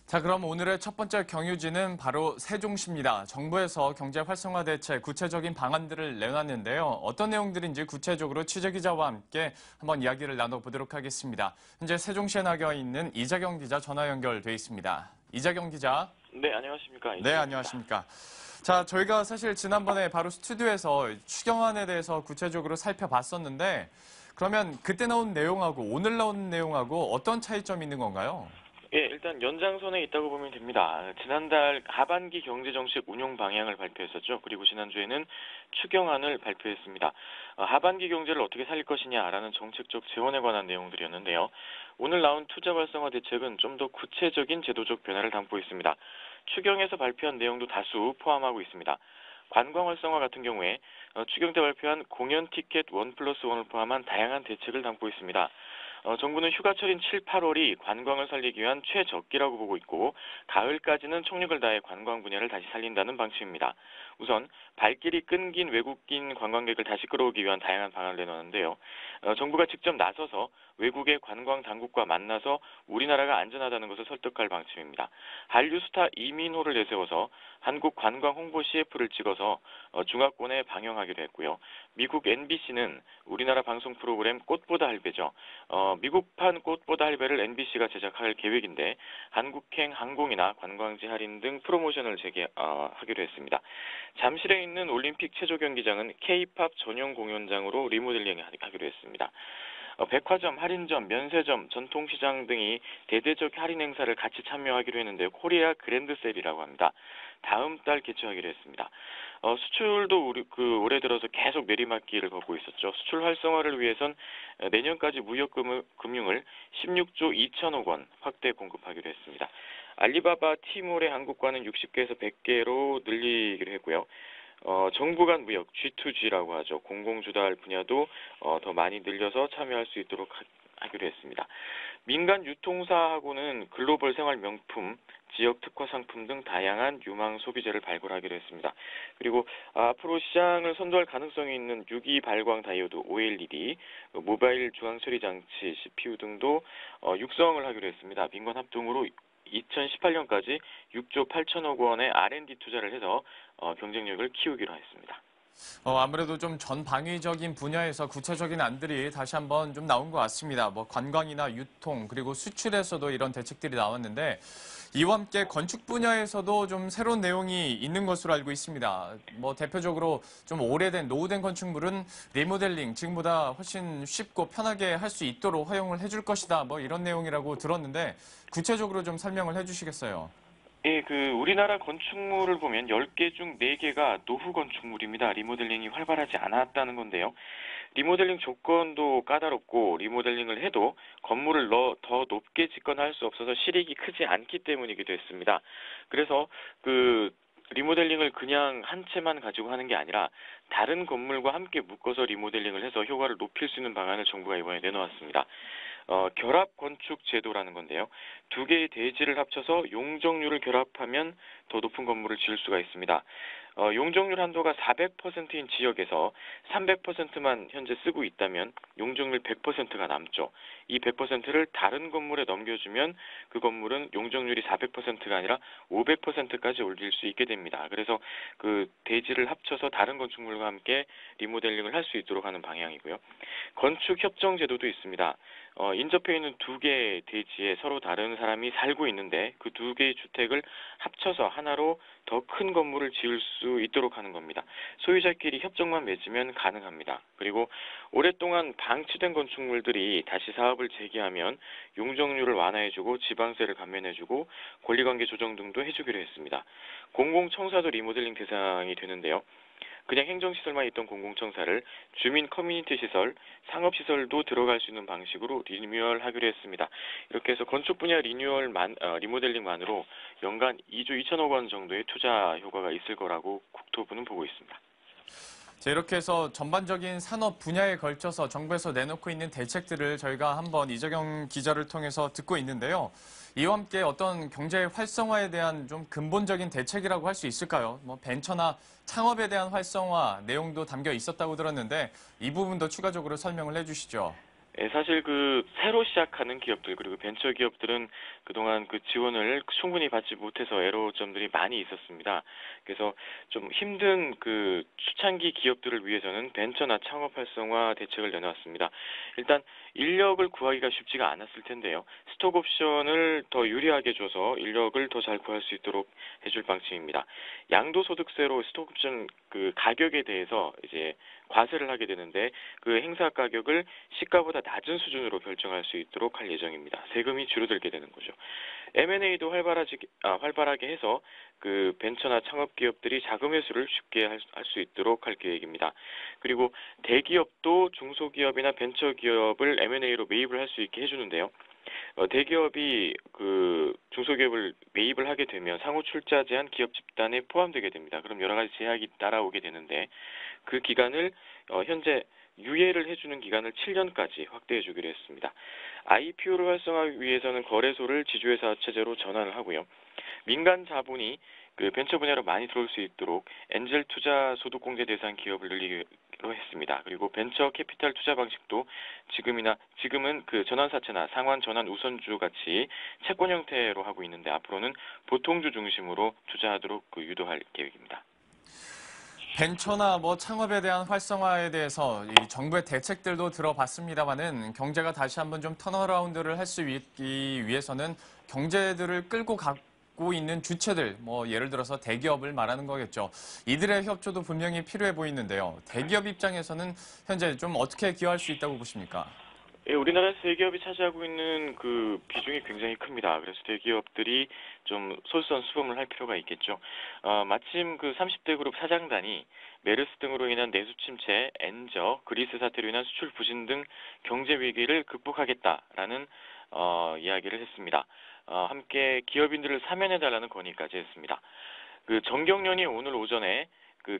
자, 그럼 오늘의 첫 번째 경유지는 바로 세종시입니다. 정부에서 경제 활성화 대책 구체적인 방안들을 내놨는데요. 어떤 내용들인지 구체적으로 취재기자와 함께 한번 이야기를 나눠보도록 하겠습니다. 현재 세종시에 나가 있는 이자경 기자 전화 연결돼 있습니다. 이자경 기자. 네, 안녕하십니까. 네, 이재경입니다. 안녕하십니까. 자, 저희가 사실 지난번에 바로 스튜디오에서 추경안에 대해서 구체적으로 살펴봤었는데 그러면 그때 나온 내용하고 오늘 나온 내용하고 어떤 차이점이 있는 건가요? 예, 일단 연장선에 있다고 보면 됩니다. 지난달 하반기 경제정책 운용 방향을 발표했었죠. 그리고 지난주에는 추경안을 발표했습니다. 하반기 경제를 어떻게 살릴 것이냐라는 정책적 재원에 관한 내용들이었는데요. 오늘 나온 투자 활성화 대책은 좀 더 구체적인 제도적 변화를 담고 있습니다. 추경에서 발표한 내용도 다수 포함하고 있습니다. 관광 활성화 같은 경우에 추경 때 발표한 공연 티켓 1+1을 포함한 다양한 대책을 담고 있습니다. 정부는 휴가철인 7, 8월이 관광을 살리기 위한 최적기라고 보고 있고 가을까지는 총력을 다해 관광 분야를 다시 살린다는 방침입니다. 우선 발길이 끊긴 외국인 관광객을 다시 끌어오기 위한 다양한 방안을 내놓았는데요. 정부가 직접 나서서 외국의 관광 당국과 만나서 우리나라가 안전하다는 것을 설득할 방침입니다. 한류 스타 이민호를 내세워서 한국 관광 홍보 CF를 찍어서 중화권에 방영하기로 했고요. 미국 NBC는 우리나라 방송 프로그램 꽃보다 할배죠. 미국판 꽃보다 할배를 NBC가 제작할 계획인데 한국행 항공이나 관광지 할인 등 프로모션을 하기로 했습니다. 잠실에 있는 올림픽 체조 경기장은 K-팝 전용 공연장으로 리모델링하기로 했습니다. 백화점, 할인점, 면세점, 전통시장 등이 대대적 할인 행사를 같이 참여하기로 했는데요. 코리아 그랜드셀이라고 합니다. 다음 달 개최하기로 했습니다. 수출도 올해 들어서 계속 내리막길을 걷고 있었죠. 수출 활성화를 위해선 내년까지 무역금융을 16조 2천억 원 확대 공급하기로 했습니다. 알리바바 티몰의 한국과는 60개에서 100개로 늘리기로 했고요. 정부 간 무역 G2G라고 하죠. 공공주도할 분야도 더 많이 늘려서 참여할 수 있도록 하기로 했습니다. 민간 유통사하고는 글로벌 생활 명품, 지역 특화 상품 등 다양한 유망 소비재를 발굴하기로 했습니다. 그리고 앞으로 시장을 선도할 가능성이 있는 유기 발광 다이오드 OLED, 모바일 중앙 처리 장치 CPU 등도 육성을 하기로 했습니다. 민관 합동으로 2018년까지 6조 8천억 원의 R&D 투자를 해서 경쟁력을 키우기로 했습니다. 아무래도 좀 전방위적인 분야에서 구체적인 안들이 다시 한번 좀 나온 것 같습니다. 뭐 관광이나 유통 그리고 수출에서도 이런 대책들이 나왔는데 이와 함께 건축 분야에서도 좀 새로운 내용이 있는 것으로 알고 있습니다. 뭐 대표적으로 좀 오래된 노후된 건축물은 리모델링 지금보다 훨씬 쉽고 편하게 할 수 있도록 허용을 해줄 것이다. 뭐 이런 내용이라고 들었는데 구체적으로 좀 설명을 해주시겠어요? 예, 우리나라 건축물을 보면 10개 중 4개가 노후 건축물입니다. 리모델링이 활발하지 않았다는 건데요. 리모델링 조건도 까다롭고 리모델링을 해도 건물을 더 높게 짓거나 할 수 없어서 실익이 크지 않기 때문이기도 했습니다. 그래서 리모델링을 그냥 한 채만 가지고 하는 게 아니라 다른 건물과 함께 묶어서 리모델링을 해서 효과를 높일 수 있는 방안을 정부가 이번에 내놓았습니다. 결합 건축 제도라는 건데요. 두 개의 대지를 합쳐서 용적률을 결합하면 더 높은 건물을 지을 수가 있습니다. 용적률 한도가 400%인 지역에서 300%만 현재 쓰고 있다면 용적률 100%가 남죠. 이 100%를 다른 건물에 넘겨주면 그 건물은 용적률이 400%가 아니라 500%까지 올릴 수 있게 됩니다. 그래서 그 대지를 합쳐서 다른 건축물과 함께 리모델링을 할 수 있도록 하는 방향이고요. 건축 협정 제도도 있습니다. 인접해 있는 두 개의 대지에 서로 다른 사람이 살고 있는데 그 두 개의 주택을 합쳐서 하나로 더 큰 건물을 지을 수 있도록 하는 겁니다. 소유자끼리 협정만 맺으면 가능합니다. 그리고 오랫동안 방치된 건축물들이 다시 사업을 재개하면 용적률을 완화해주고 지방세를 감면해주고 권리관계 조정 등도 해주기로 했습니다. 공공청사도 리모델링 대상이 되는데요. 그냥 행정시설만 있던 공공청사를 주민 커뮤니티 시설, 상업시설도 들어갈 수 있는 방식으로 리뉴얼하기로 했습니다. 이렇게 해서 건축 분야 리모델링만으로 연간 2조 2천억 원 정도의 투자 효과가 있을 거라고 국토부는 보고 있습니다. 자, 이렇게 해서 전반적인 산업 분야에 걸쳐서 정부에서 내놓고 있는 대책들을 저희가 한번 이재경 기자를 통해서 듣고 있는데요. 이와 함께 어떤 경제 활성화에 대한 좀 근본적인 대책이라고 할 수 있을까요? 뭐 벤처나 창업에 대한 활성화 내용도 담겨 있었다고 들었는데 이 부분도 추가적으로 설명을 해주시죠. 예, 사실 새로 시작하는 기업들 그리고 벤처 기업들은 그동안 지원을 충분히 받지 못해서 애로점들이 많이 있었습니다. 그래서 좀 힘든 초창기 기업들을 위해서는 벤처나 창업 활성화 대책을 내놓았습니다. 일단 인력을 구하기가 쉽지가 않았을 텐데요. 스톡 옵션을 더 유리하게 줘서 인력을 더 잘 구할 수 있도록 해줄 방침입니다. 양도소득세로 스톡 옵션 가격에 대해서 이제 과세를 하게 되는데 그 행사 가격을 시가보다 낮은 수준으로 결정할 수 있도록 할 예정입니다. 세금이 줄어들게 되는 거죠. M&A도 활발하게 해서 벤처나 창업 기업들이 자금 회수를 쉽게 할 수 있도록 할 계획입니다. 그리고 대기업도 중소기업이나 벤처 기업을 M&A로 매입을 할 수 있게 해주는데요. 대기업이 중소기업을 매입을 하게 되면 상호 출자 제한 기업 집단에 포함되게 됩니다. 그럼 여러 가지 제약이 따라오게 되는데 그 기간을 현재 유예를 해주는 기간을 7년까지 확대해 주기로 했습니다. IPO를 활성화하기 위해서는 거래소를 지주회사 체제로 전환을 하고요. 민간 자본이 벤처 분야로 많이 들어올 수 있도록 엔젤 투자 소득공제 대상 기업을 늘리기로 했습니다. 그리고 벤처 캐피탈 투자 방식도 지금은 전환사채나 상환 전환 우선주 같이 채권 형태로 하고 있는데 앞으로는 보통주 중심으로 투자하도록 유도할 계획입니다. 벤처나 창업에 대한 활성화에 대해서 이 정부의 대책들도 들어봤습니다만은 경제가 다시 한번 좀 턴어라운드를 할 수 있기 위해서는 경제들을 끌고 가고 있는 주체들, 예를 들어서 대기업을 말하는 거겠죠. 이들의 협조도 분명히 필요해 보이는데요. 대기업 입장에서는 현재 좀 어떻게 기여할 수 있다고 보십니까? 예, 우리나라에서 대기업이 차지하고 있는 비중이 굉장히 큽니다. 그래서 대기업들이 좀 솔선수범을 할 필요가 있겠죠. 마침 30대 그룹 사장단이 메르스 등으로 인한 내수 침체, 엔저, 그리스 사태로 인한 수출 부진 등 경제 위기를 극복하겠다라는 이야기를 했습니다. 함께 기업인들을 사면해달라는 건의까지 했습니다. 정경련이 오늘 오전에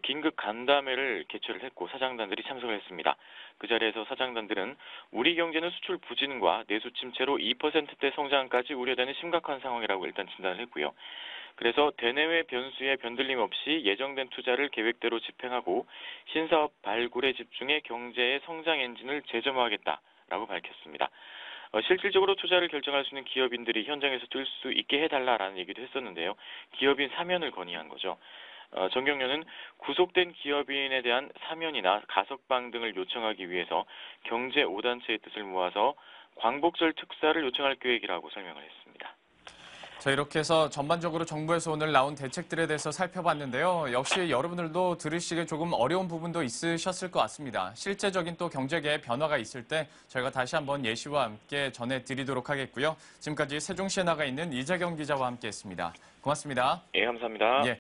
긴급 간담회를 개최를 했고 사장단들이 참석을 했습니다. 그 자리에서 사장단들은 우리 경제는 수출 부진과 내수 침체로 2%대 성장까지 우려되는 심각한 상황이라고 일단 진단을 했고요. 그래서 대내외 변수에 변들림 없이 예정된 투자를 계획대로 집행하고 신사업 발굴에 집중해 경제의 성장 엔진을 재점화하겠다라고 밝혔습니다. 실질적으로 투자를 결정할 수 있는 기업인들이 현장에서 뛸 수 있게 해달라라는 얘기도 했었는데요. 기업인 사면을 건의한 거죠. 정경련은 구속된 기업인에 대한 사면이나 가석방 등을 요청하기 위해서 경제 5단체의 뜻을 모아서 광복절 특사를 요청할 계획이라고 설명을 했습니다. 자, 이렇게 해서 전반적으로 정부에서 오늘 나온 대책들에 대해서 살펴봤는데요. 역시 여러분들도 들으시기 조금 어려운 부분도 있으셨을 것 같습니다. 실제적인 또 경제계의 변화가 있을 때 저희가 다시 한번 예시와 함께 전해드리도록 하겠고요. 지금까지 세종시에 나가 있는 이재경 기자와 함께했습니다. 고맙습니다. 예, 감사합니다. 예.